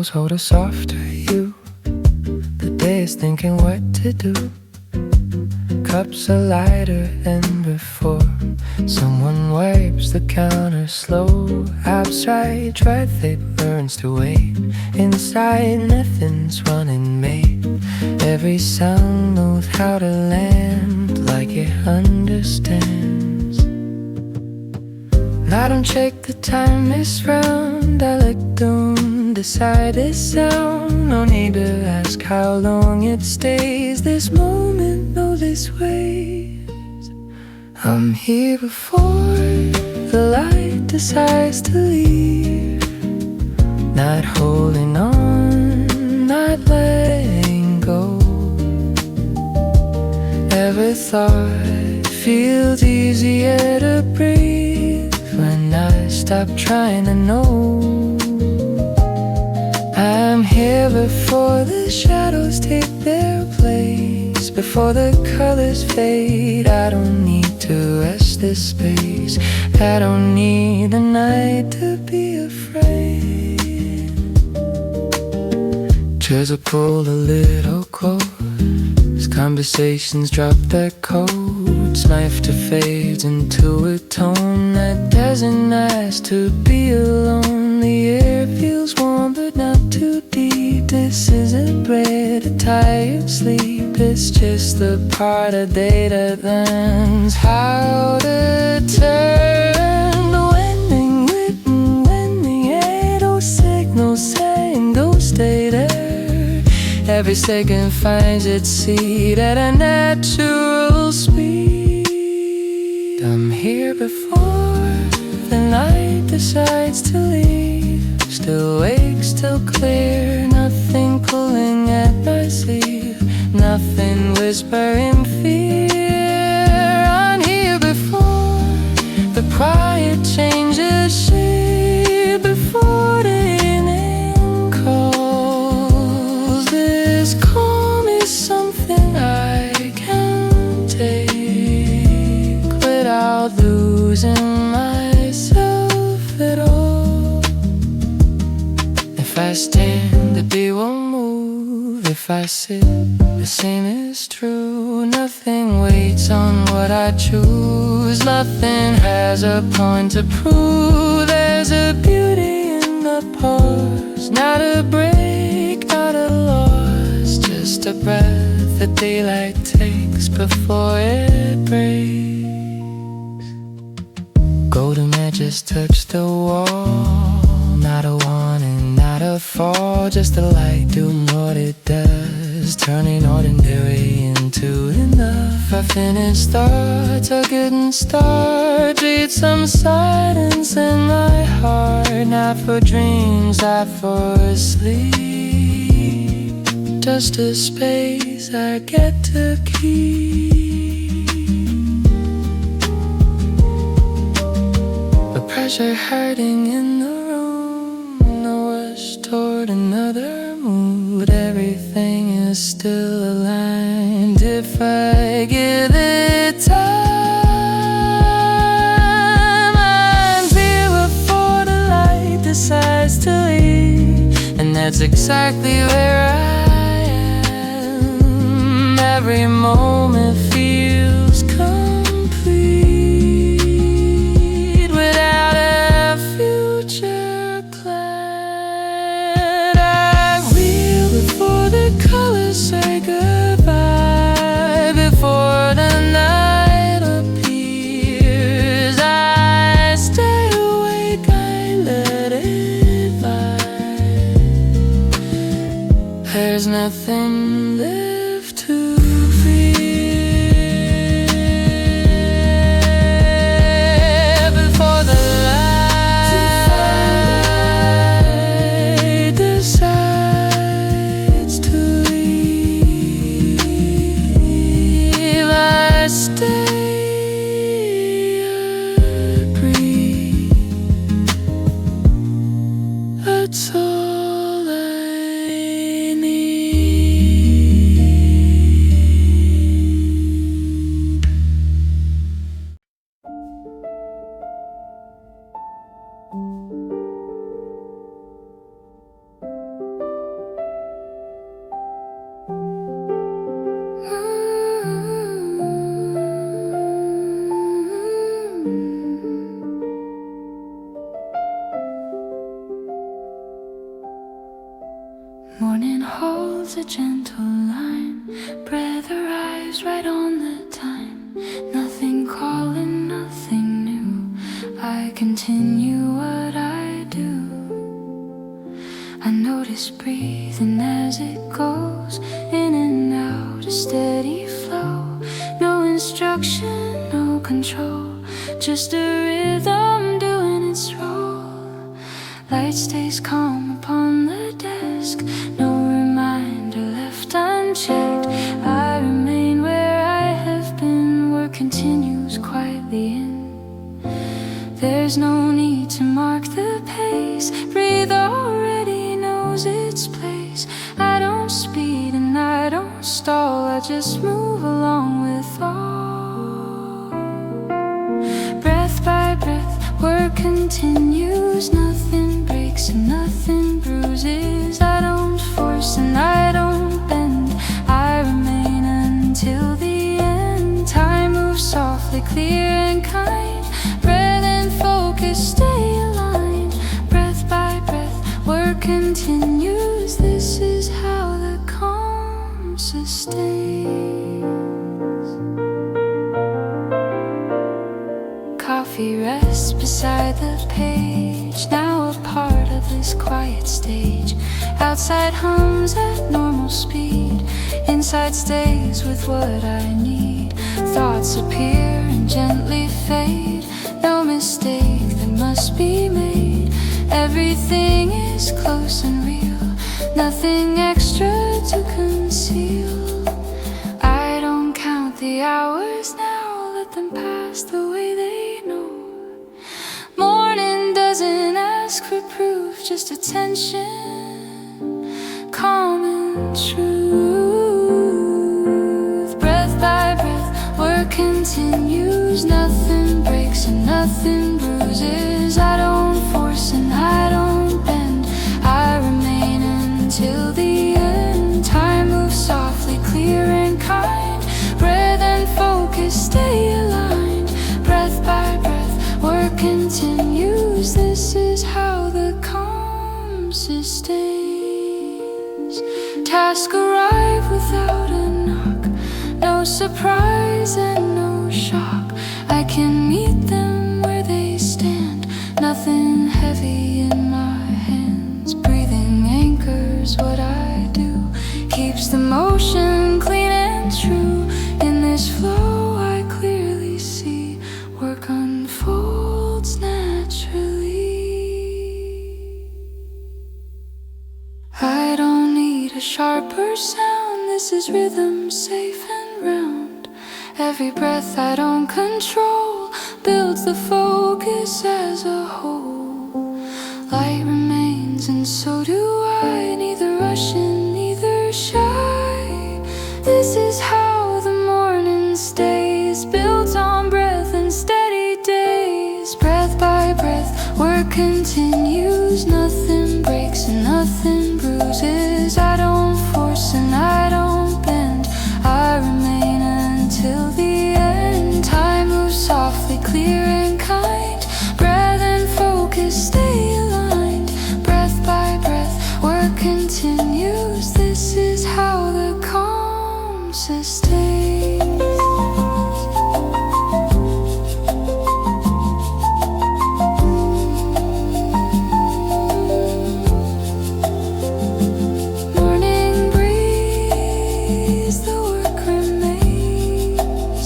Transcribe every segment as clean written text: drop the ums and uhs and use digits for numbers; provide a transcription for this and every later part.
candles hold a softer hue. The day is thinking what to do. Cups are lighter than before. Someone wipes the counter slow. Outside, traffic learns to wait. Inside, nothing's running mate. Every sound knows how to land like it understands. And I don't check the time this round. I let them decide this sound. No need to ask how long it stays. This moment, no, this ways. I'm here before the light decides to leave. Not holding on, not letting go. Ever thought it feels easier to breathe when I stop trying to know. I'm here before the shadows take their place, before the colors fade. I don't need to rest this space. I don't need the night to be afraid. Chairs are pulled a little close. Conversations drop their codes. Laughter fades into a tone that doesn't ask to be alone. The air feels warm but not too deep. This isn't bread, a tired sleep. It's just the part of day that learns how to turn. The winding, written, winding, air, those signals saying go stay there. Every second finds its seat at a natural speed. I'm here before the night decides to leave. Still awake, still clear. Nothing pulling at my sleeve. Nothing whispering fear. I'm here before the quiet changes shape. Before the evening calls. This calm is something I can take without losing myself at all. If I stand, the day will move. If I sit, the same is true. Nothing waits on what I choose. Nothing has a point to prove. There's a beauty in the pause. Not a break, not a loss. Just a breath that daylight takes before it breaks. Golden edges touch the wall. Not a warning, not a fall. Just a light doing what it does, turning ordinary into enough. I finish thoughts, a good start. Read some silence in my heart. Not for dreams, not for sleep. Just a space I get to keep. The pressure hiding in the room. No rush toward another mood. Everything is still aligned if I give it time. I'm here before the light decides to leave, and that's exactly where I am. Every moment feels complete without a future plan. I reel before the colors say goodbye, before the night appears. I stay awake, I let it vibe. There's nothing left to fear before the light decides to leave. I stay, I breathe. That's all I need. gentle line. Breath arrives right on the time. Nothing calling, nothing new. I continue what I do. I notice breathing as it goes in and out, a steady flow. No instruction, no control, just a rhythm doing its role. Light stays calm upon the desk, no reminder left unchecked. I remain where I have been, work continues quietly in. There's no need to mark the pace, breathe already knows its place. I don't speed and I don't stall, I just move along with all. Breath by breath, work continues, nothing breaks and nothing bruises. I don't force and I don't bend, I remain until the end. Time moves softly, clear and kind. Breath and focus stay aligned. Breath by breath, work continues. This is how the calm sustains. Coffee rests beside the page, now a part of this quiet stage. Outside hums at normal speed, inside stays with what I need. Thoughts appear and gently fade, no mistake that must be made. Everything is close and real, nothing extra to conceal. I don't count the hours now, let them pass the way they know. Morning doesn't ask for proof, just attention, calm and truth. Breath by breath, work continues, nothing breaks and nothing bruises. I don't force and I don't bend, I remain until the end. Time moves softly, clear and kind. Breath and focus stay aligned. Breath by breath, work continues. This is how the calm sustains. Tasks arrive without a knock, no surprise and no shock. I can meet them where they stand, nothing heavy in my hands. Breathing anchors what I do, keeps the motion clean and true. In this flow I clearly see, work unfolds naturally. I don't need a sharper sound, this is rhythm safe and round. Every breath I don't control builds the focus as a whole. Light remains and so do I, neither rushing, neither shy. This is how the morning stays, built on breath and steady days. Breath by breath, work continues, nothing breaks and nothing bruises. I don't force and I don't bend, I remain until the end. Time moves softly, clear and kind. Breath and focus stay aligned. Breath by breath, work continues. This is how the calm sustains. Morning breeze, the work remains.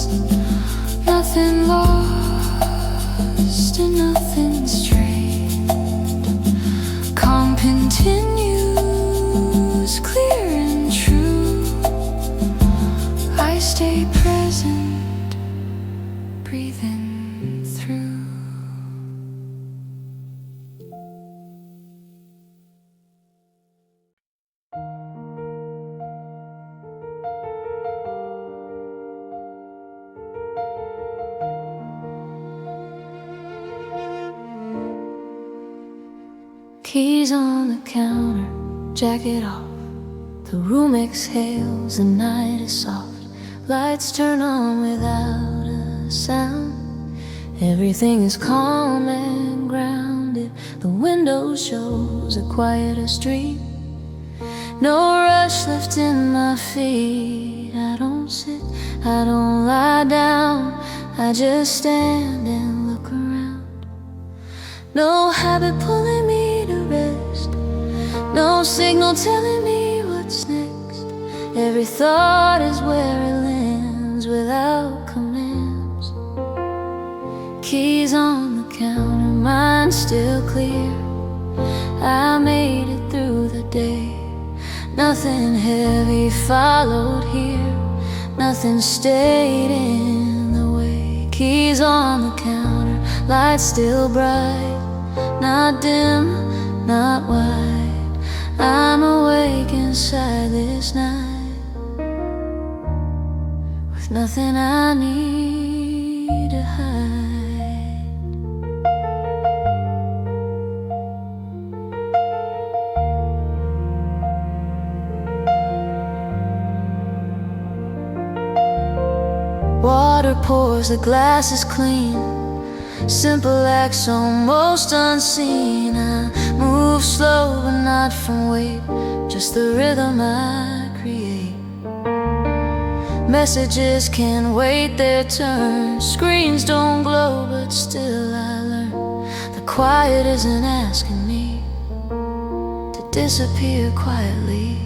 Nothing lost and nothing strained. Calm continues, clear and true. I stay present, breathing through. Keys on the counter, jacket off. The room exhales, the night is soft. Lights turn on without a sound. Everything is calm and grounded. The window shows a quieter street. No rush lifting my feet. I don't sit, I don't lie down, I just stand and look around. No habit pulling me to rest, no signal telling me what's next. Every thought is where it lands without commands. Keys on the counter, mind still clear. I made it through the day. Nothing heavy followed here, nothing stayed in the way. Keys on the counter, lights still bright, not dim, not wide. I'm awake inside this night, with nothing I need to hide. Water pours, the glass is clean. Simple acts almost unseen. I move slow but not from weight, just the rhythm I create. Messages can wait their turn. Screens don't glow but still I learn. The quiet isn't asking me to disappear quietly.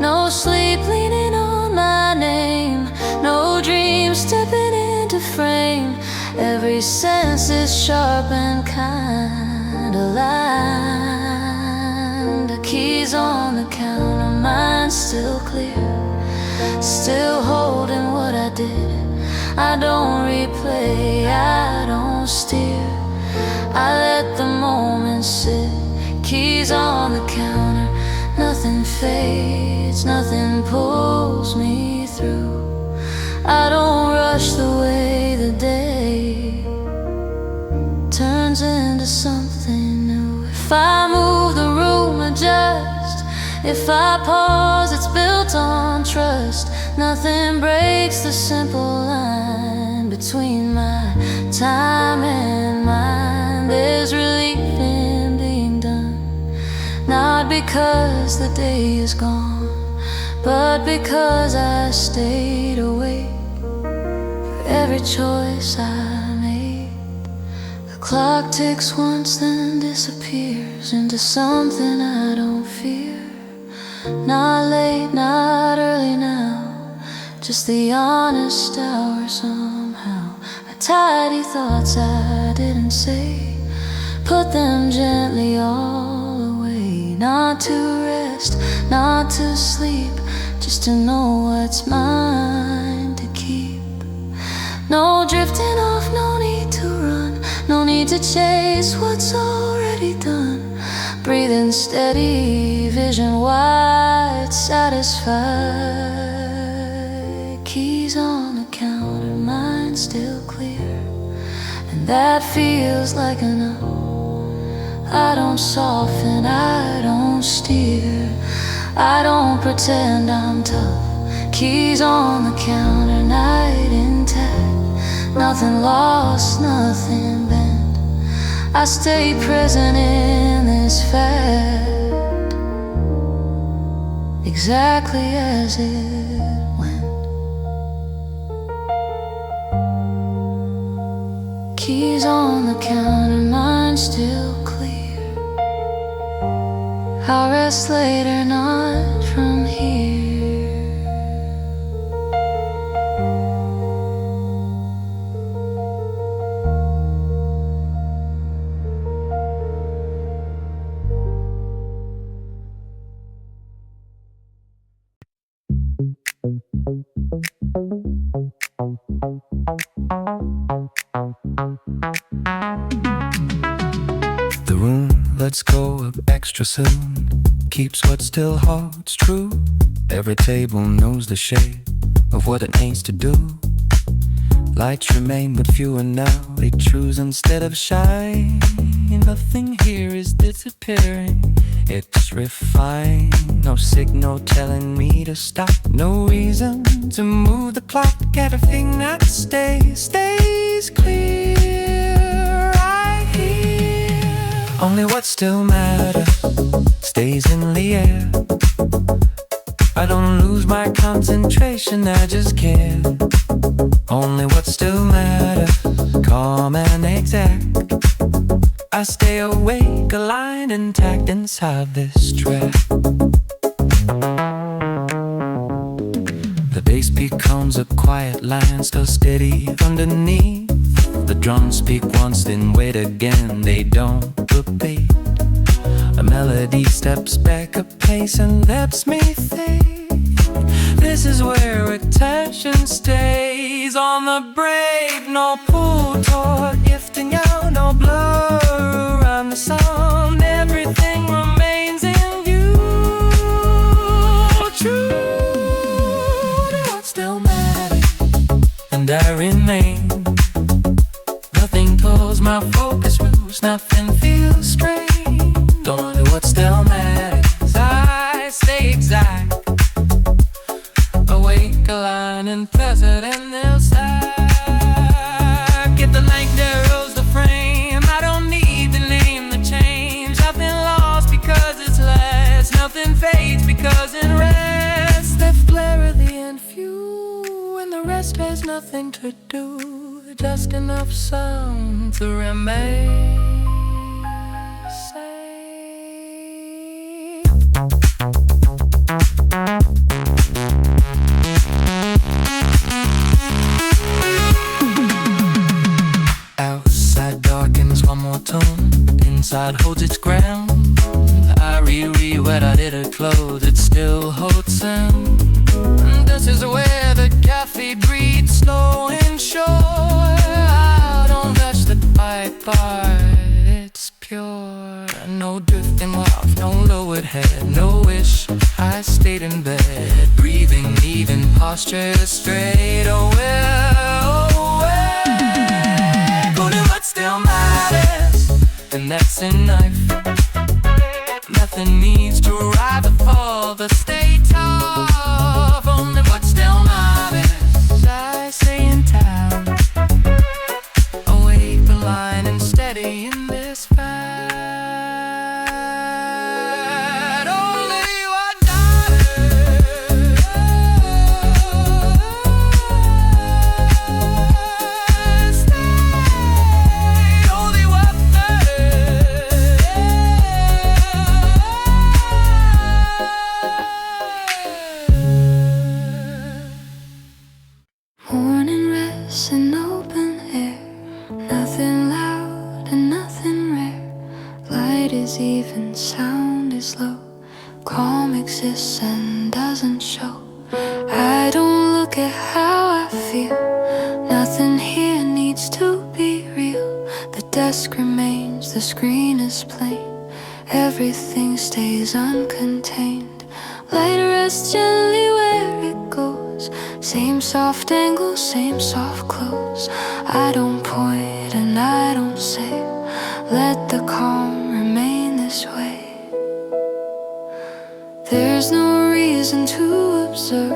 No sleep leaning on my name, no dream stepping into frame. Every sense is sharp and kind aligned. The keys on the counter, mind still clear, still holding what I did. I don't replay, I don't steer, I let the moment sit. Keys on the counter, nothing fades, nothing pulls me through. I don't rush the way the day turns into something new. If I move, the room adjusts. If I pause, it's built on trust. Nothing breaks the simple line between my time and mine. There's relief in being done, not because the day is gone, but because I stayed awake. Every choice I made, the clock ticks once then disappears into something I don't fear. Not late, not early now, just the honest hour somehow. I tidy thoughts I didn't say, put them gently all away. Not to rest, not to sleep, just to know what's mine to keep. No drifting off, no need to run, no need to chase what's already done. Breathing steady, vision wide, satisfied. Keys on the counter, mind still clear, and that feels like enough. I don't soften, I don't steer, I don't pretend I'm tough. Keys on the counter, night intact, nothing lost, nothing bent. I stay present in this fact, exactly as it went. Keys on the counter, mind still clear. I'll rest later, not from here. The room lets go of extra soon, keeps what still holds true. Every table knows the shape of what it needs to do. Lights remain but fewer now, they choose instead of shine. Nothing here is disappearing, it's refined. No signal telling me to stop, no reason to move the clock. Everything that stays clear right here. Only what still matters. stays in the air. I don't lose my concentration, I just care. Only what still matters, calm and exact. I stay awake, aligned, intact inside this track. The bass becomes a quiet line, still steady underneath. The drums speak once, then wait again, they don't repeat. A melody steps back a pace and lets me think. This is where attention stays on the brave. No pull toward gifting out, no blur around the sound. Everything remains in you, true to what still matters, and I remain. Nothing pulls my focus moves, nothing feels strange. Don't know what still matters, I stay exact. Awake, aligned, and present in this act. Get the length, arrows, the frame. I don't need to name the change. Nothing lost because it's less. Nothing fades because it rests. Left clarity and few, and the rest has nothing to do. Just enough sound to remain safe. Outside darkens one more tone, inside holds its ground. I reread what I did to close, it still holds sound. This is where the cafe breathes slow and sure. I don't rush the bike part, it's pure. No drifting off, no lowered head, no wish, I stayed in bed. Breathing, even posture straight away. Go to what still matters, and that's enough. Nothing needs to rise or fall, but stay tough. Only what still matters, I stay in town. Awake, aligned, and steady in this fight. Only what matters, stay. Only what matters. Morning rest and open air, nothing loud and nothing rare. Light is even, sound is low. Calm exists and doesn't show. I don't look at how I feel. Nothing here needs to be real. The desk remains, the screen is plain. Everything stays uncontained. Light rests gently where it goes. Same soft angle, same soft close. I don't point and I don't say. Let the calm remain this way. There's no reason to observe.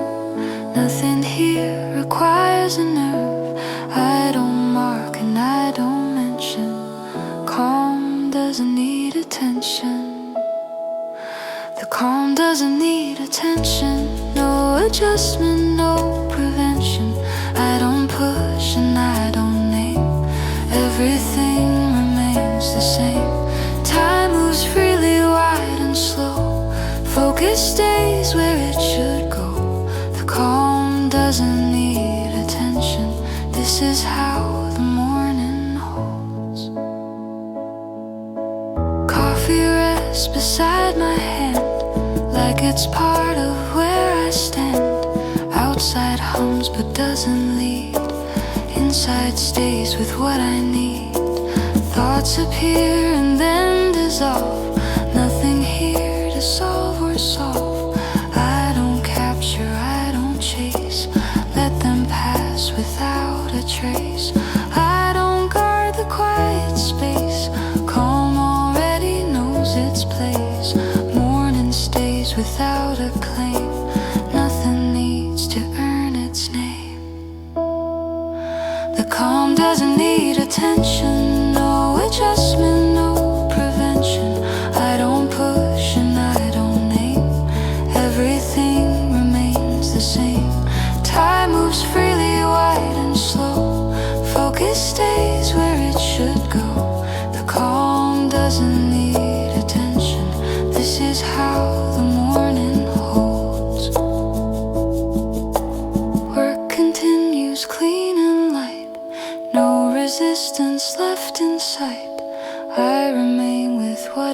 Nothing here requires a nerve. I don't mark and I don't mention. Calm doesn't need attention. The calm doesn't need attention. No adjustment, no prevention. I don't push and I don't name. Everything remains the same. Time moves freely, wide and slow. Focus stays where it should go. The calm doesn't need attention. This is how the morning holds. Coffee rests beside my hand, like it's part of where I stand. Outside hums but doesn't lead. Inside stays with what I need. Thoughts appear and then dissolve. Nothing here to solve or solve. I don't capture, I don't chase. Let them pass without a trace. I don't guard the quiet space. Calm already knows its place. Morning stays without a claim. Nothing needs to earn its name. The calm doesn't need attention. No adjustment, no prevention. I don't push and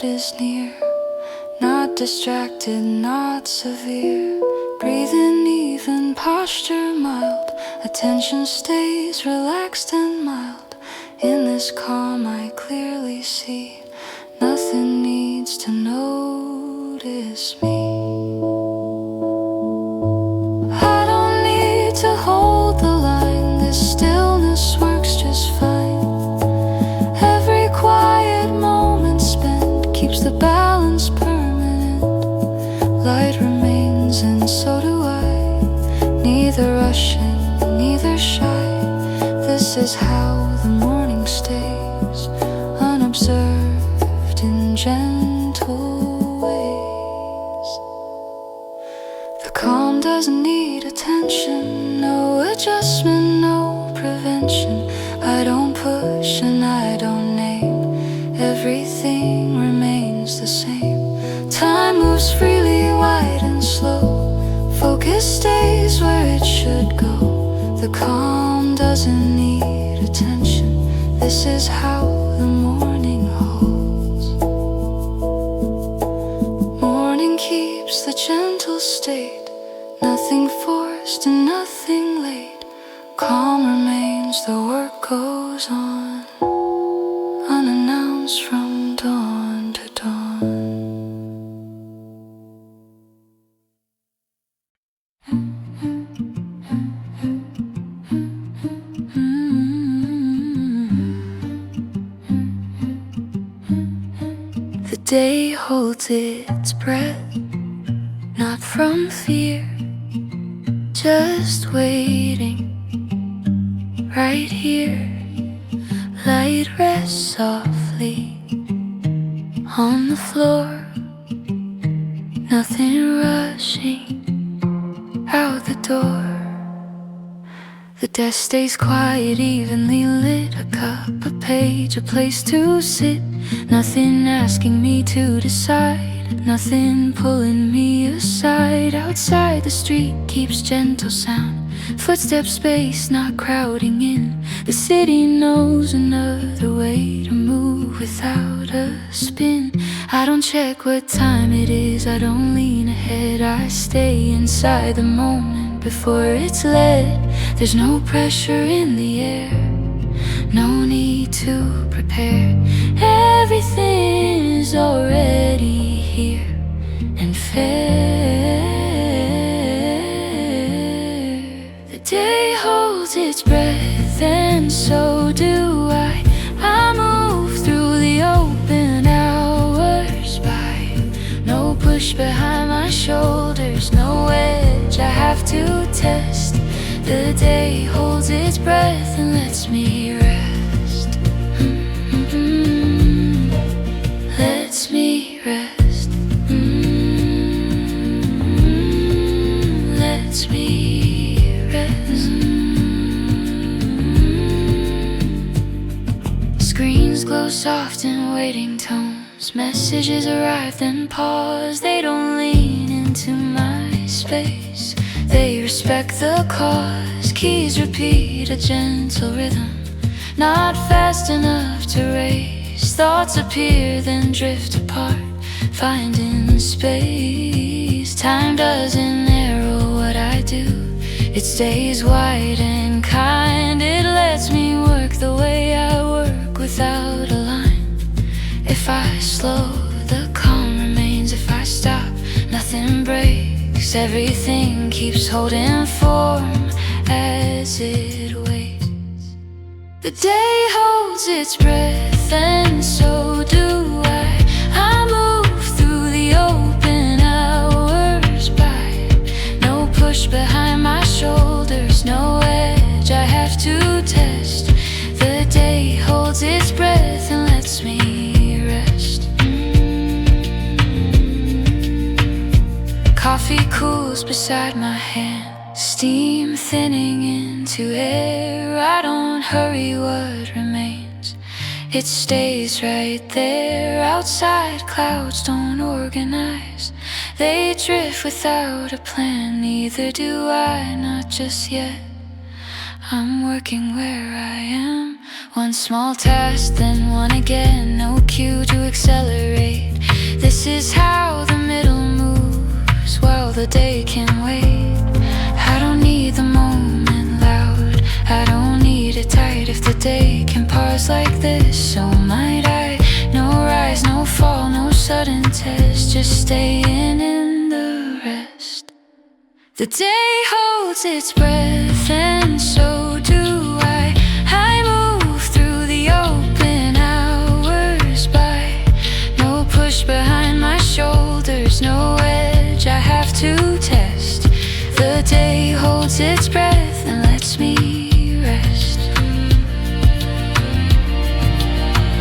is near. Not distracted, not severe. Breathing even, posture mild. Attention stays relaxed and mild. In this calm I clearly see nothing needs to notice me. I don't need to hold the line. This stillness works just fine. Every quiet moment spent keeps the balance permanent. Light remains and so do I. Neither rushing, neither shy. This is how the morning stays, unobserved in gentle ways. The calm doesn't need attention, no adjustment, no prevention. I don't push and I don't name. Everything remains the same. Time moves freely, wide and slow. Focus stays where it should go. The calm doesn't need attention. This is how the morning holds. Morning keeps the gentle state. Nothing forced and nothing late. Calm remains, the work goes on, unannounced from dawn to dawn. The day holds its breath, not from fear, just waiting right here. Light rests softly on the floor, nothing rushing out the door. The desk stays quiet, evenly lit. A cup, a page, a place to sit. Nothing asking me to decide, nothing pulling me aside. Outside the street keeps gentle sound. Footsteps space, not crowding in. The city knows another way to move without a spin. I don't check what time it is, I don't lean ahead. I stay inside the moment before it's led. There's no pressure in the air, no need to prepare. Everything is already here and fair. The day holds its breath and so do I. I move through the open hours by. No push behind my shoulders, no edge I have to test. The day holds its breath and lets me rest. Lets me rest. Lets me rest. Screens glow soft in waiting tones. Messages arrive then pause. They don't lean into my space, they respect the cause. Keys repeat a gentle rhythm, not fast enough to race. Thoughts appear then drift apart, finding space. Time doesn't narrow what I do, it stays wide and kind. It lets me work the way I work without a line. If I slow, the calm remains. If I stop, nothing breaks. Everything keeps holding form as it waits. The day holds its breath and so do I. I move through the open hours by. No push behind my shoulders, no edge I have to test. The day holds its breath and lets me rest. Coffee cools beside my hand, steam thinning into air. I don't hurry what remains, it stays right there. Outside clouds don't organize, they drift without a plan. Neither do I, not just yet. I'm working where I am, One small task, then one again, no cue to accelerate. This is how the middle moves, while the day can wait. I don't need the moment loud, I don't need it tight. If the day can pause like this, so might I. No rise, no fall, no sudden test, just staying in the rest. The day holds its breath, and so do I. I move through the open hours by. No push behind my shoulders, no edge I have to test. The day holds its breath and lets me rest.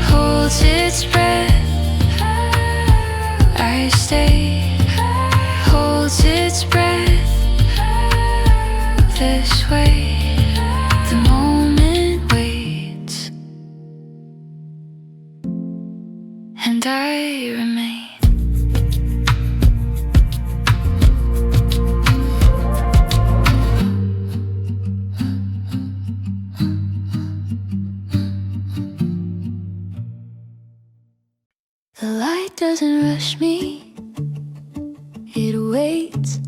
Holds its breath, I stay. Holds its breath this way. The moment waits, and I remain. The light doesn't rush me, it waits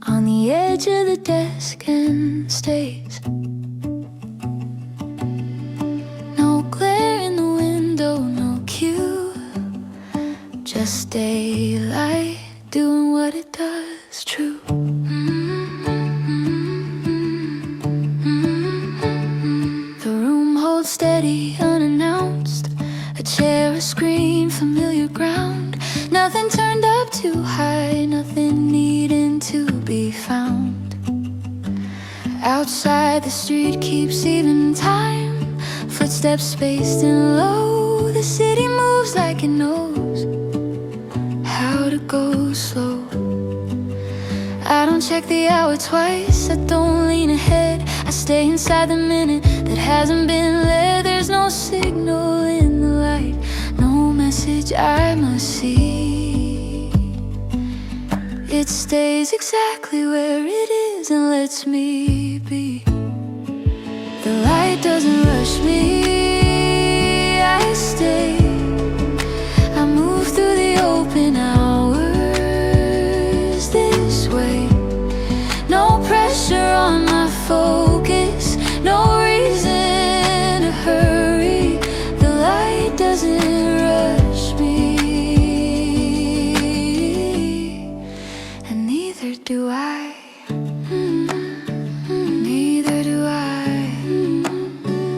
on the edge of the desk and stays. No glare in the window, no cue, just daylight doing what it does true. The room holds steady, unannounced. A chair, a screen, familiar ground. Nothing turned up too high, nothing needing to be found. Outside the street keeps even time, footsteps spaced and low. The city moves like it knows how to go slow. I don't check the hour twice, I don't lean ahead. I stay inside the minute that hasn't been led. There's no signal in the light, no message I must see. It stays exactly where it is and lets me be. The light doesn't rush me, I stay. I move through the open hours this way. No pressure on my focus, no reason to hurry. The light doesn't rush me, and neither do I. Neither do I.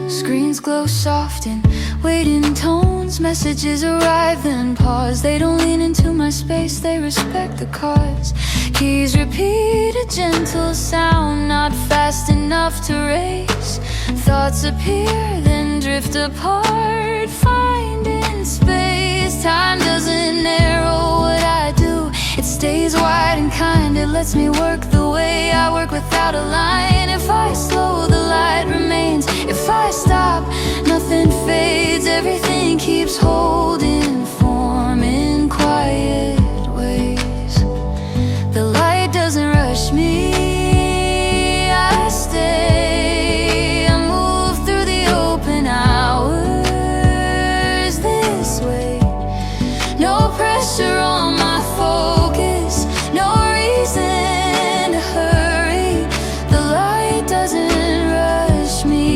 Screens glow soft in waiting tones. Messages arrive then pause. They don't lean into my space, they respect the cause. Keys repeat a gentle sound, not fast enough to race. Thoughts appear then drift apart, finding space. Time doesn't narrow what I do, it stays wide and kind. It lets me work the way I work without a line. If I slow, the light remains. If I stop, nothing fades. Everything keeps holding form in quiet ways. The light doesn't rush me, I stay. I move through the open hours this way. No pressure on my focus, no reason to hurry. The light doesn't rush me,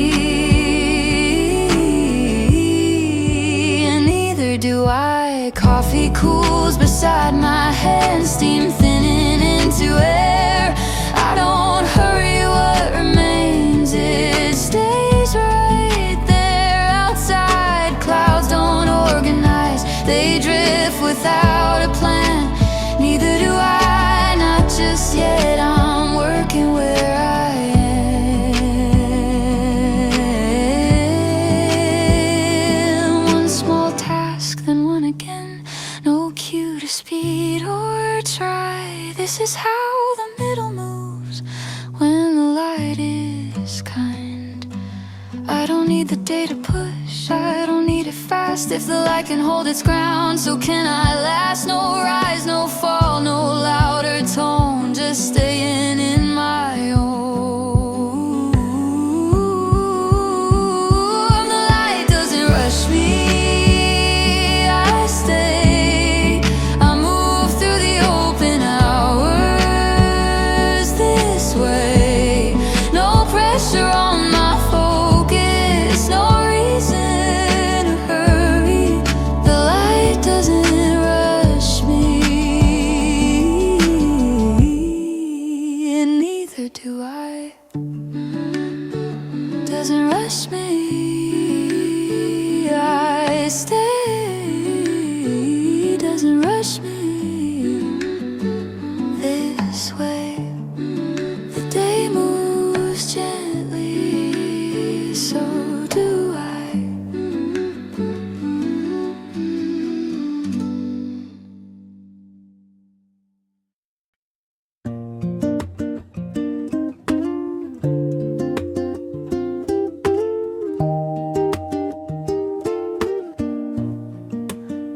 and neither do I. Coffee cools beside my hand, steam thinning into air. I don't hurry what remains, it stays right there. Outside, clouds don't organize, they drift without a plan. Neither do I, not just yet. I'm working where I am. One small task, then one again. No cue to speed or try. This is how the middle moves when the light is kind. I don't need the day to push, I don't need it fast. If the light can hold its ground, so can I last. No rise, no fall, no louder tone, just staying in my own. The neither do I. Doesn't rush me, I stay. Doesn't rush me this way. The day moves gently, so do I.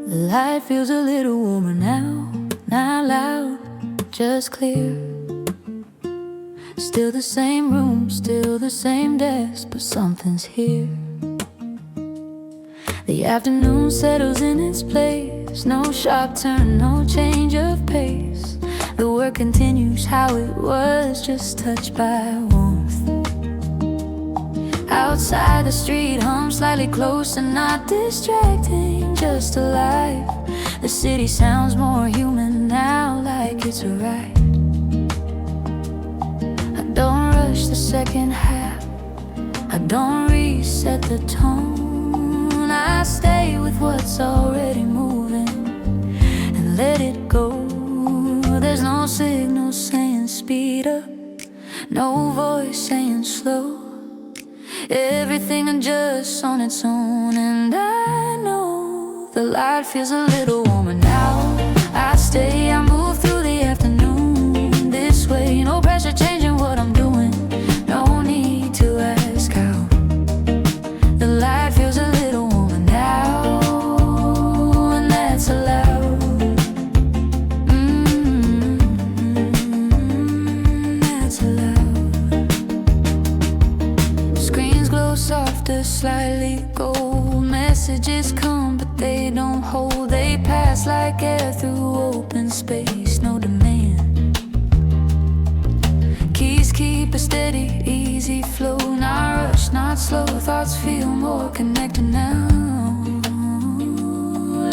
The light feels a little warmer now, not loud, just clear. Still the same room, still the same desk, but something's here. The afternoon settles in its place, no sharp turn, no change of pace. The work continues how it was, just touched by warmth. Outside the street hums slightly closer, not distracting, just alive. The city sounds more human now, like it's a ride. I don't rush the second half, I don't reset the tone. I stay with what's already moving and let it go. There's no signal saying speed up, no voice saying slow. Everything adjusts on its own, and I know the light feels a little warmer now. I stay, I move through the afternoon this way. No pressure changing what I'm doing, no need to ask how. The light feels a little warmer now, and that's allowed. That's allowed. Screens glow softer, slightly gold. Messages come, but they don't hold. They pass like air through open space, no demand. Keys keep a steady, easy flow. Not rush, not slow. Thoughts feel more connected now,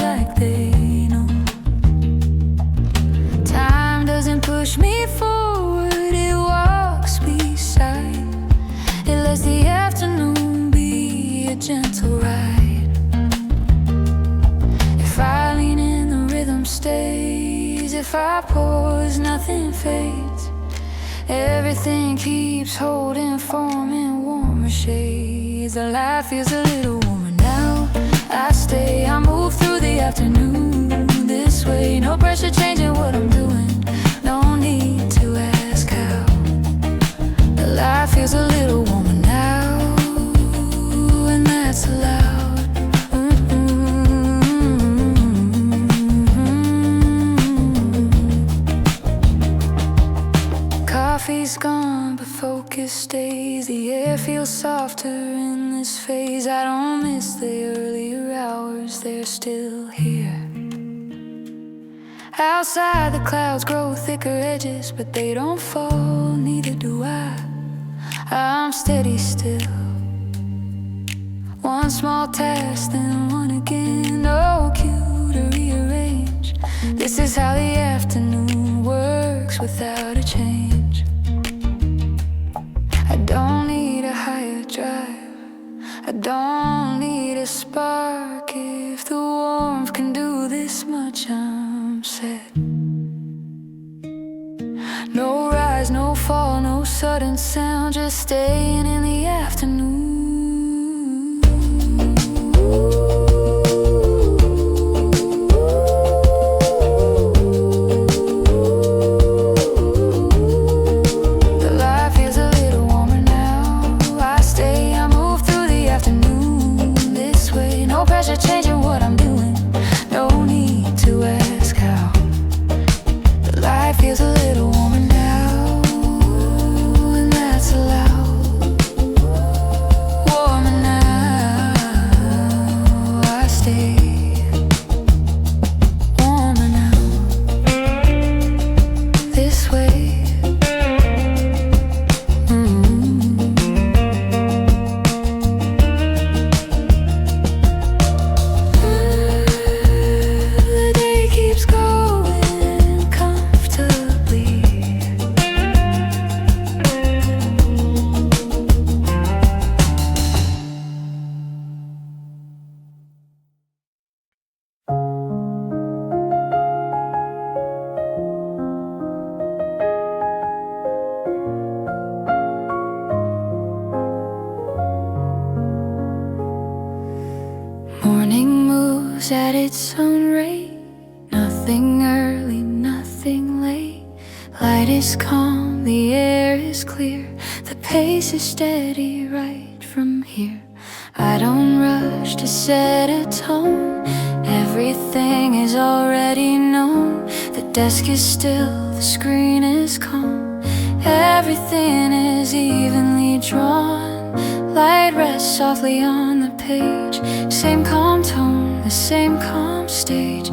like they know. Time doesn't push me forward, it walks beside. It lets the afternoon be a gentle ride. If I lean in, the rhythm stays. If I pause, nothing fades. Everything keeps holding form in warmer shades. The light feels a little warmer now. I stay, I move through the afternoon this way. No pressure changing what I'm doing, no need to ask how. The light feels a little warmer now, and that's allowed. Coffee's gone, but focus stays. The air feels softer in this phase. I don't miss the earlier hours, they're still here. Outside the clouds grow thicker edges, but they don't fall, neither do I. I'm steady still. One small task, then one again. No cue to rearrange. This is how the afternoon works without a change. I don't need a higher drive, I don't need a spark. If the warmth can do this much, I'm set. No rise, no fall, no sudden sound, just staying in the afternoon. Changing what I'm doing, no need to ask how. The light feels a little warmer now, and that's allowed. moves at its own rate. Nothing early, nothing late. Light is calm, the air is clear. The pace is steady right from here. I don't rush to set a tone. Everything is already known. The desk is still, the screen is calm. Everything is evenly drawn. Light rests softly on the page. Same calm tone, the same calm stage.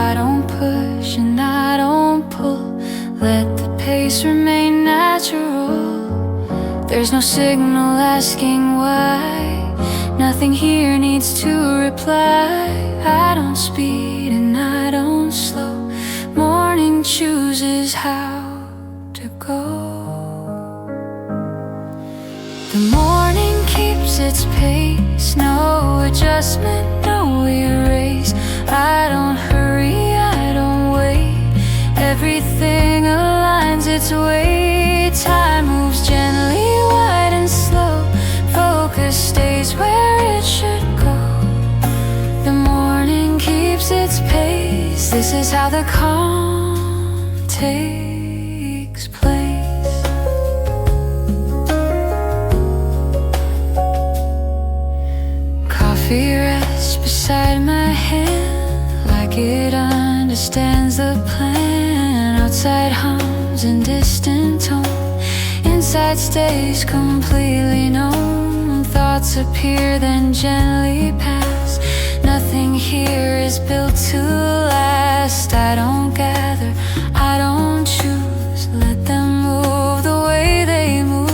I don't push and I don't pull. Let the pace remain natural. There's no signal asking why. Nothing here needs to reply. I don't speed and I don't slow. Morning chooses how to go. The morning keeps its pace. No adjustment, no erase. I don't hurry, I don't wait. Everything aligns its way. Time moves gently, wide and slow. Focus stays where it should go. The morning keeps its pace. This is how the calm takes place. Coffee rests beside my hand, like it understands the plan. Outside hums in distant tone. Inside stays completely known. Thoughts appear then gently pass. Nothing here is built to last. I don't gather, I don't choose. Let them move the way they move.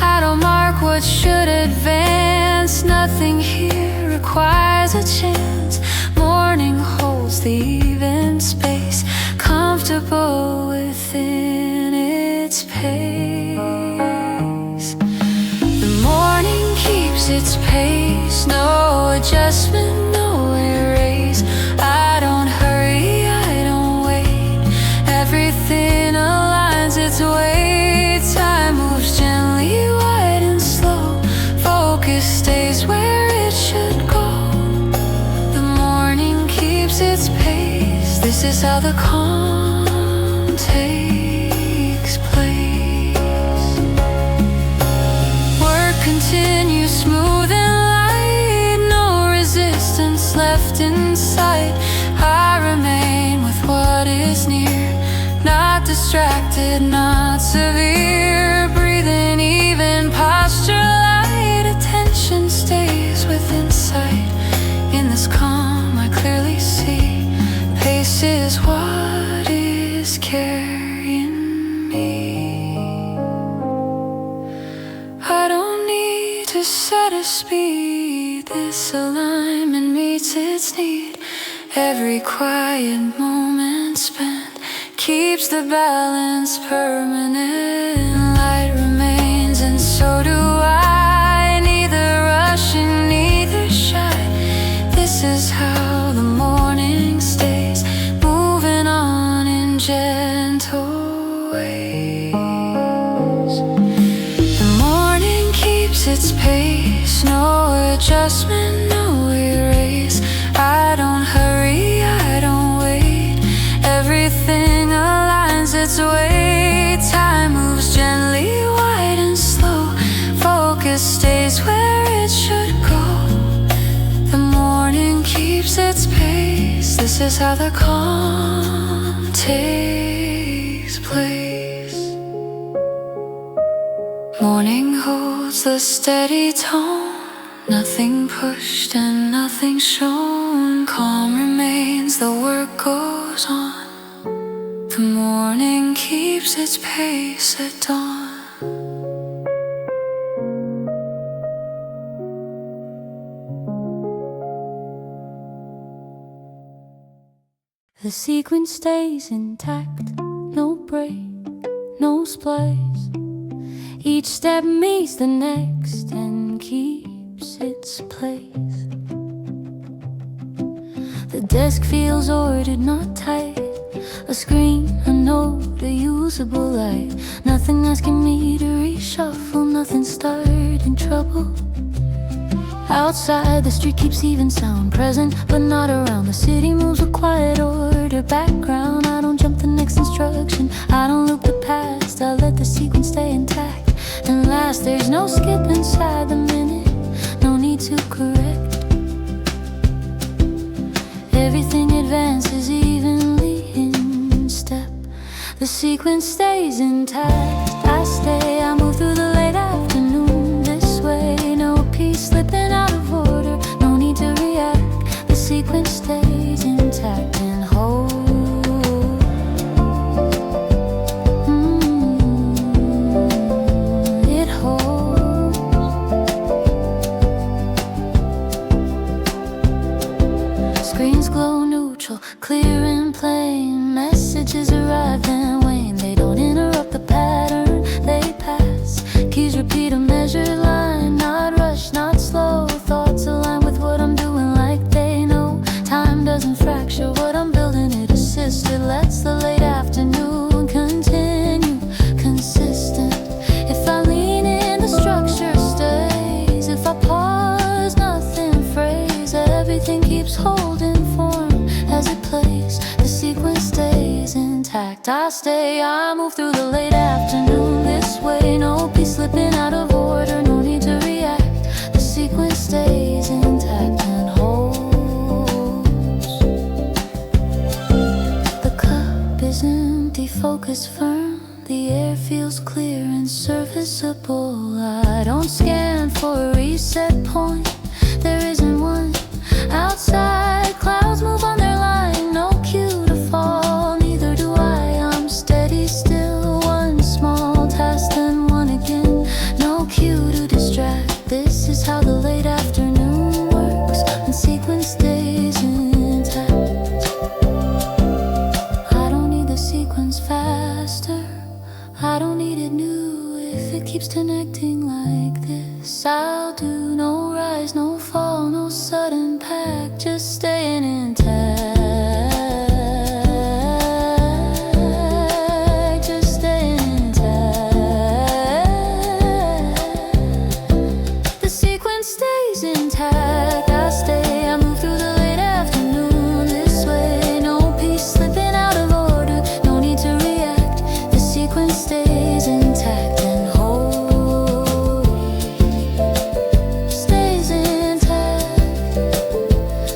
I don't mark what should advance. Nothing here requires a chance. Morning holds the even space, comfortable within its pace. The morning keeps its pace. No adjustment, no erase. I don't hurry, I don't wait. Everything aligns its way. Time moves gently, wide and slow. Focus stays where it should go. The morning keeps its pace. This is how the calm takes place. Work continues smooth and light. No resistance left in sight. I remain with what is near. Not distracted, not severe. Breathing even, posture light. Attention stays within sight. In this calm I clearly see. Pace is what is carrying me. I don't need to set a speed. This alignment meets its need. Every quiet moment spent keeps the balance permanent. Light remains and so do I. Neither rushing, neither shy. This is how the morning stays, moving on in gentle ways. The morning keeps its pace. No adjustment, no erase. I don't hurry, I don't wait. Everything aligns its way. Time moves gently, wide and slow. Focus stays where it should go. The morning keeps its pace. This is how the calm takes place. Morning holds the steady tone. Nothing pushed and nothing shown. Calm remains, the work goes on. The morning keeps its pace at dawn. The sequence stays intact. No break, no splice. Each step meets the next and keeps its place. The desk feels ordered, not tight. A screen, a note, a usable light. Nothing asking me to reshuffle, nothing starting trouble. Outside, the street keeps even sound present, but not around. The city moves with quiet order. Background, I don't jump the next instruction. I don't loop the past, I let the sequence stay intact. And last, there's no skip inside the minute, no need to correct. Everything advances evenly in step. The sequence stays intact. I stay, I move through the late afternoon this way. No peace slipping out of order, no need to react. The sequence stays intact and whole. It holds. Screens glow neutral, clear and plain. Messages arrive and wane. They don't interrupt the pattern, they pass. Keys repeat a measured line, not rush, not slow. Thoughts align with what I'm doing like they know. Time doesn't fracture what I'm building, it assists. It lets the late afternoon continue, consistent. If I lean in, the structure stays. If I pause, nothing frays. Everything keeps holding form as it plays. The sequence stays intact. I stay, I move through the late afternoon this way. No peace slipping out of order, no need to react. The sequence stays intact and holds. The cup is empty, focus firm. The air feels clear and serviceable. I don't scan for a reset point, there isn't one. Outside, clouds move on their line, no cue to fall, neither do I. I'm steady still, one small task then one again. No cue to distract, this is how the late afternoon works, when sequence stays intact. I don't need the sequence faster, I don't need it new. If it keeps connecting like this, I'll do. No rise, no fall, no sudden pack, just staying intact, just staying intact. The sequence stays intact. I stay, I move through the late afternoon this way. No peace slipping out of order, no need to react. The sequence stays intact and whole. Stays intact.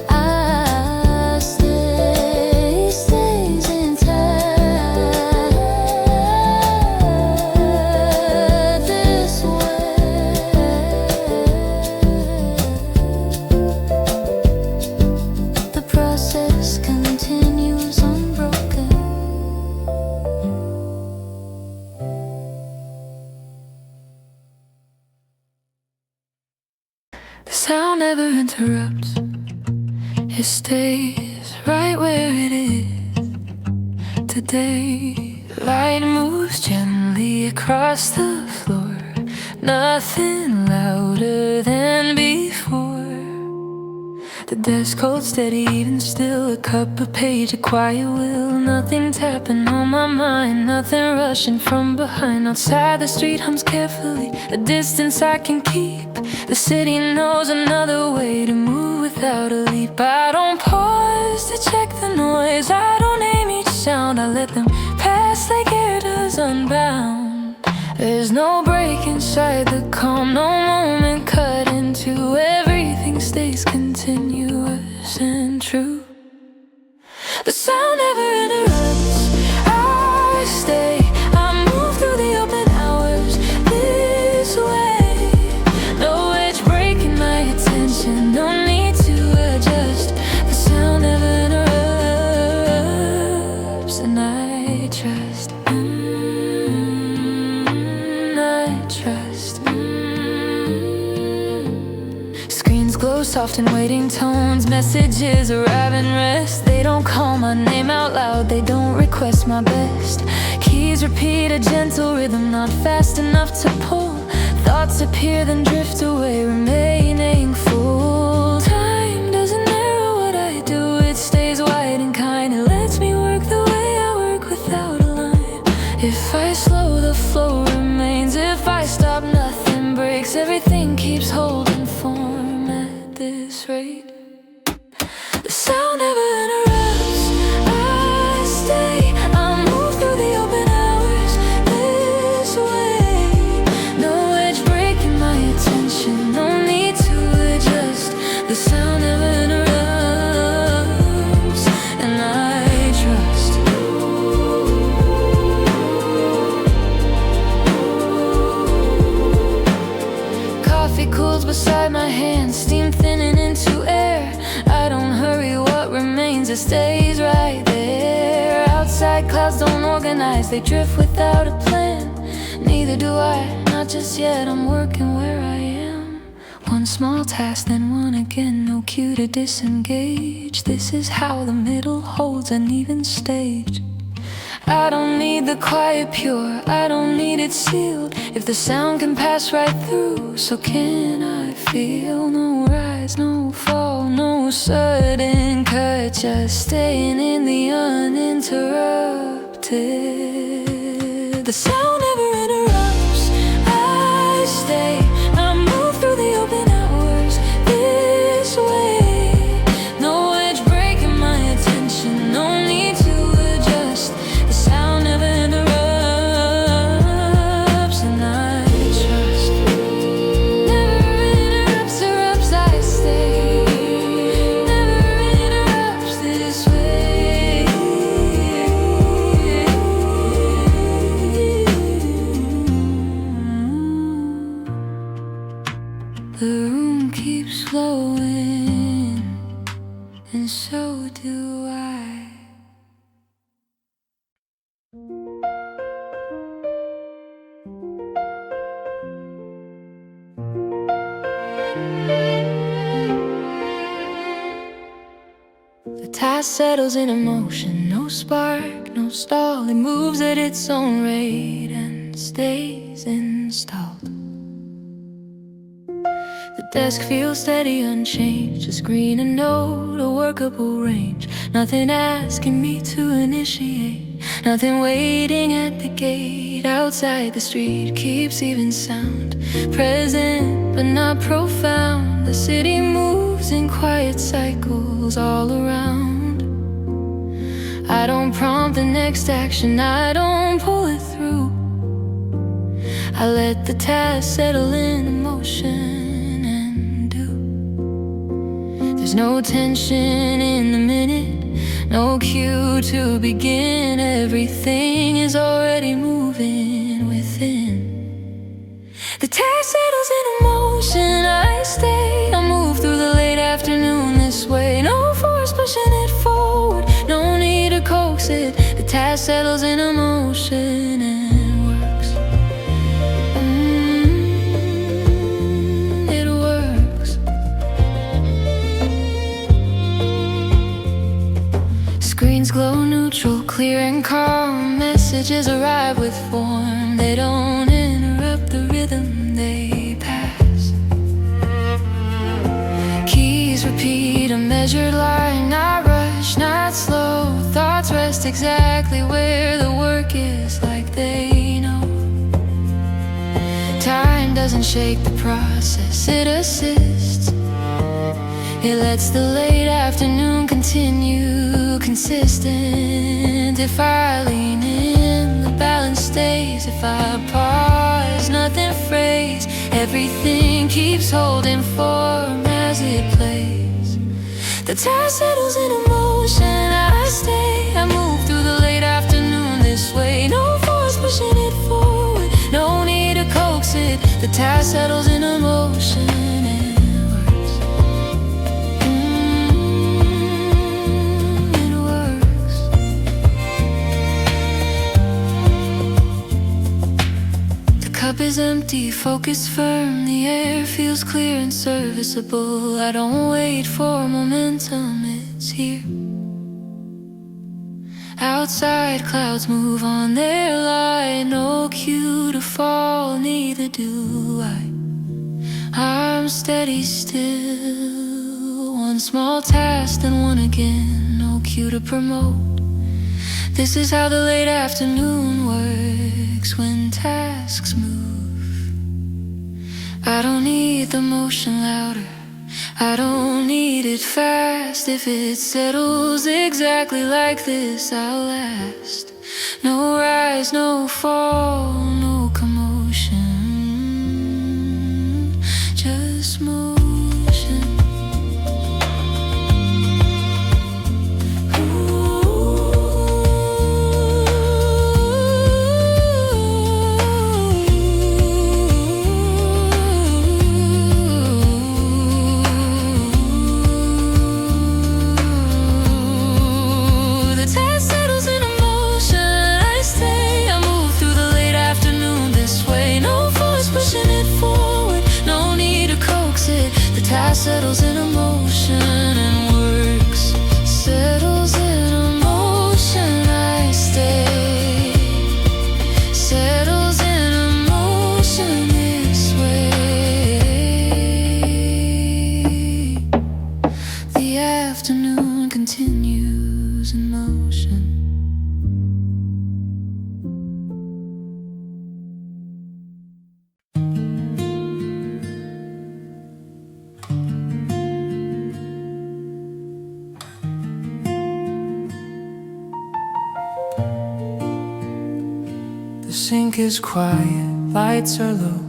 I stay, stays intact this way. The process continues unbroken. The sound never interrupts, it stays right where it is. Today, light moves gently across the floor, nothing louder than before. The desk holds steady, even still. A cup, a page, a quiet will. Nothing tapping on my mind, nothing rushing from behind. Outside, the street hums carefully, a distance I can keep. The city knows another way to move without a leap. I don't pause to check the noise, I don't aim each sound. I let them pass like air does unbound. There's no break inside the calm, no moment cut into. Everything stays continuous and true. The sound never interrupts, I stay, I move through the open hours this way. No edge breaking my attention, no need to adjust. The sound never interrupts, and I trust, I trust. Screens glow soft and waiting tones, messages arrive and rest. They don't call my name out loud, they don't request my best. Keys repeat a gentle rhythm, not fast enough to pull. Thoughts appear then drift away, remaining full. Time doesn't narrow what I do, it stays wide and kind. It lets me work the way I work without a line. If I slow, the flow remains. If I stop, nothing breaks. Everything keeps holding form. The sound never interrupts, and I trust. Coffee cools beside my hand, steam thinning into air. I don't hurry, what remains, it stays right there. Outside clouds don't organize, they drift without a plan. Neither do I, not just yet, I'm working where I am. One small task, then one again, no cue to disengage. This is how the middle holds an even stage. I don't need the quiet pure, I don't need it sealed. If the sound can pass right through, so can I feel. No rise, no fall, no sudden cut, just staying in the uninterrupted. The sound never interrupts, I stay. I move through the open hours this way. No edge breaking my attention, no need to adjust. The sound never interrupts, and I trust. Never interrupts, I stay. Never interrupts this way. The room keeps flowing, and so do I. The tide settles in emotion, no spark, no stall. It moves at its own rate and stays installed. The desk feels steady, unchanged, a screen, a note, a workable range. Nothing asking me to initiate, nothing waiting at the gate. Outside the street keeps even sound, present but not profound. The city moves in quiet cycles all around. I don't prompt the next action, I don't pull it through. I let the task settle in emotion and do. There's no tension in the minute, no cue to begin. Everything is already moving within. The task settles in emotion, I stay. I move through the late afternoon this way. No force pushing it forward, no need to coax it. The task settles in emotion and works. It works. Screens glow neutral, clear and calm. Messages arrive with form. They don't interrupt the rhythm, they pass. Keys repeat a measured line, not rush, not slow. Thoughts rest exactly where the work is, like they know. Time doesn't shake the process, it assists. It lets the late afternoon continue consistent. If I lean in, the balance stays. If I pause, nothing frays. Everything keeps holding form as it plays. The tide settles in emotion, I stay. I move through the late afternoon this way. No force pushing it forward, no need to coax it. The tide settles in emotion and works. It works. The cup is empty, focus firm. The air feels clear and serviceable. I don't wait for momentum, it's here. Outside clouds move on their line, no cue to fall, neither do I. I'm steady still, one small task then one again, no cue to promote. This is how the late afternoon works when tasks move. I don't need the motion louder, I don't need it fast. If it settles exactly like this, I'll last. No rise, no fall, no commotion, just motion. settles in emotion and works. Settles in emotion, I stay. Settles in emotion this way. The afternoon continues in motion. The sink is quiet, lights are low,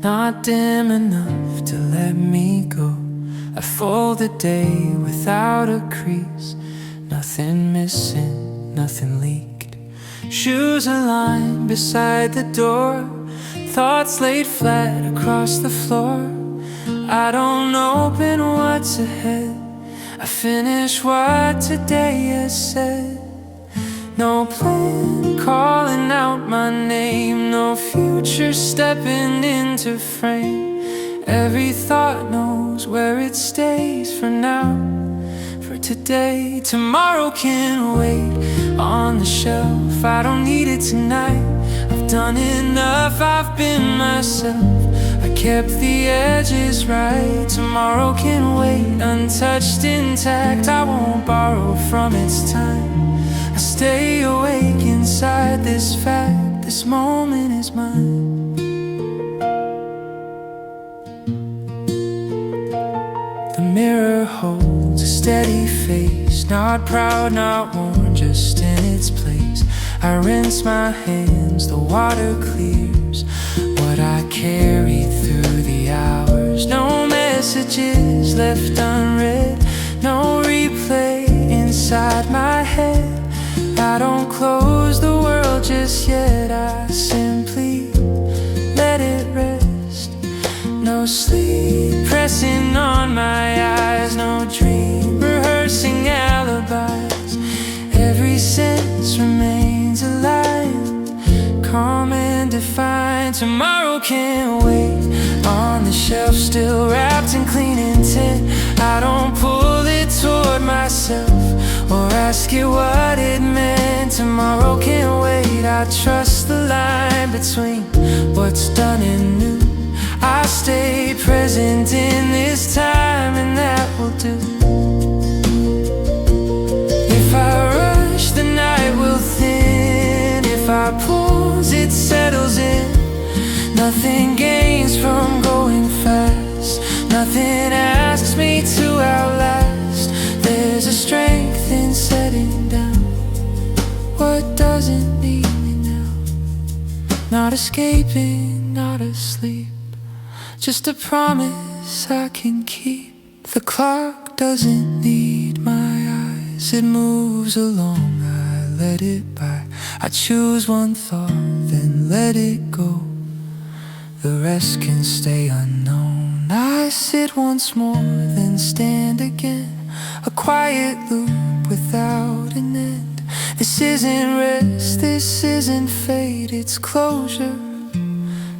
not dim enough to let me go. I fold the day without a crease, nothing missing, nothing leaked. Shoes aligned beside the door, thoughts laid flat across the floor. I don't open what's ahead, I finish what today has said. No plan calling out my name, no future stepping into frame. Every thought knows where it stays for now, for today. Tomorrow can wait on the shelf, I don't need it tonight. I've done enough, I've been myself, I kept the edges right. Tomorrow can wait, untouched, intact, I won't borrow from its time. I stay awake inside this fact, this moment is mine. The mirror holds a steady face, not proud, not worn, just in its place. I rinse my hands, the water clears what I carried through the hours. No messages left unread, no replay inside my head. I don't close the world just yet, I simply let it rest. No sleep pressing on my eyes, no dream rehearsing alibis. Every sense remains alive, calm and defined. Tomorrow can't wait on the shelf, still wrapped in clean intent. I don't pull it toward myself or ask it what it meant. Tomorrow can't wait, I trust the line between what's done and new. I stay present in this time and that will do. If I rush, the night will thin. If I pause, it settles in. Nothing gains from going fast, nothing asks me to outlast. There's a strength in setting down what doesn't need me now. Not escaping, not asleep, just a promise I can keep. The clock doesn't need my eyes, it moves along, I let it by. I choose one thought, then let it go. The rest can stay unknown. I sit once more, then stand again. A quiet loop without an end. This isn't rest, this isn't fate, it's closure,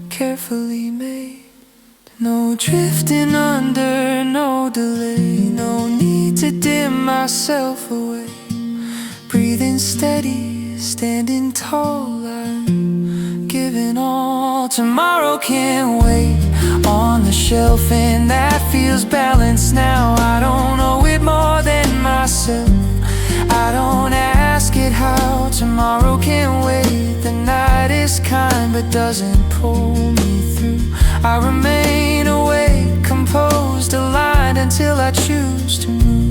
carefully made. No drifting under, no delay, no need to dim myself away. Breathing steady, standing tall, I'm giving all. Tomorrow can't wait on the shelf, and that feels balanced now. I don't owe it more than myself, I don't ask it how. Tomorrow can't wait, the night is kind but doesn't pull me through. I remain awake, composed, aligned until I choose to move.